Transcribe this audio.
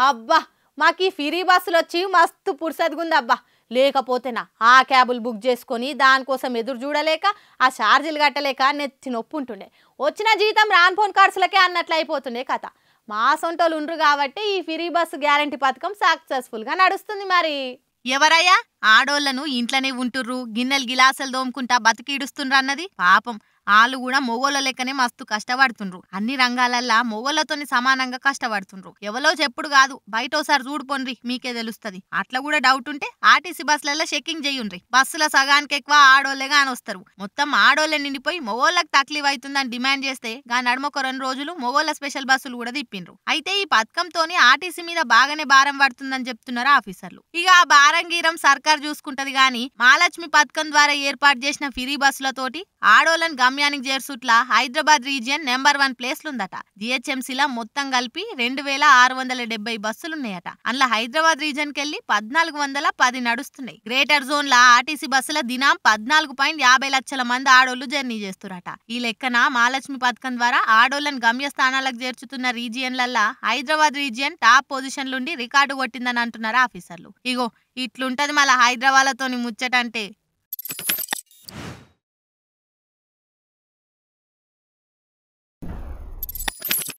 అబ్బా మాకు ఈ ఫ్రీ బస్సులు వచ్చి మస్తు పురుసద్గుందబ్బా. లేకపోతేనా ఆ క్యాబులు బుక్ చేసుకొని దానికోసం ఎదురు చూడలేక ఆ ఛార్జీలు కట్టలేక నెత్తి నొప్పి ఉంటుండే. వచ్చిన జీతం రాన్ ఫోన్ ఖర్చులకే అన్నట్లు అయిపోతుండే కథ. మా సొంటోళ్ళు ఉండ్రు కాబట్టి ఈ ఫ్రీ బస్సు గ్యారంటీ పథకం సక్సెస్ఫుల్గా నడుస్తుంది. మరి ఎవరయ్యా ఆడోళ్లను ఇంట్లోనే ఉంటుర్రు గిన్నెలు గిలాసలు దోముకుంటా బతికిడుస్తుండ్రు అన్నది? పాపం ఆళ్ళు కూడా మొగోళ్ళ లెక్కనే మస్తు కష్టపడుతుండ్రు. అన్ని రంగాలల్లా మొగోళ్ళతోని సమానంగా కష్టపడుతుండ్రు. ఎవలో చెప్పుడు కాదు, బయట ఓసారి చూడుపోండ్రి మీకే తెలుస్తుంది. అట్లా కూడా డౌట్ ఉంటే ఆర్టీసీ బస్సులలో చెకింగ్ చేయుండ్రి. బస్సుల సగానికి ఎక్కువ ఆడోళ్లే కానొస్తారు. మొత్తం ఆడోళ్లే నిండిపోయి మొగోళ్ళకి తక్లీఫ్ అవుతుందని డిమాండ్ చేస్తే గా నడుమొక 2 రోజులు మొగోళ్ళ స్పెషల్ బస్సులు కూడా తిప్పిండ్రు. అయితే ఈ పథకంతోని ఆర్టీసీ మీద బాగానే భారం పడుతుందని చెప్తున్నారు ఆఫీసర్లు. ఇక ఆ భారం గీరం సర్కార్ చూసుకుంటది గాని మహాలక్ష్మి పథకం ద్వారా ఏర్పాటు చేసిన ఫ్రీ బస్సులతోటి ఆడోళ్ళని గమ్యానికి చేర్చుట్లా హైదరాబాద్ రీజియన్ నెంబర్ 1 ప్లేస్లుందట. జిహెచ్ఎంసీలా మొత్తం కలిపి 2670 బస్సులున్నాయట. అందులో హైదరాబాద్ రీజియన్ కెళ్లి 1410 నడుస్తున్నాయి. గ్రేటర్ జోన్ లా ఆర్టీసీ బస్సుల దినం 14.50 లక్షల మంది ఆడోళ్లు జర్నీ చేస్తురట. ఈ లెక్కన మహాలక్ష్మి పథకం ద్వారా ఆడోళ్ళని గమ్య స్థానాలకు చేర్చుతున్న రీజియన్లల్లా హైదరాబాద్ రీజియన్ టాప్ పొజిషన్లుండి రికార్డు కొట్టిందని అంటున్నారు ఆఫీసర్లు. ఇగో ఇట్లుంటది మళ్ళా హైదరాబాద్తోని ముచ్చటంటే.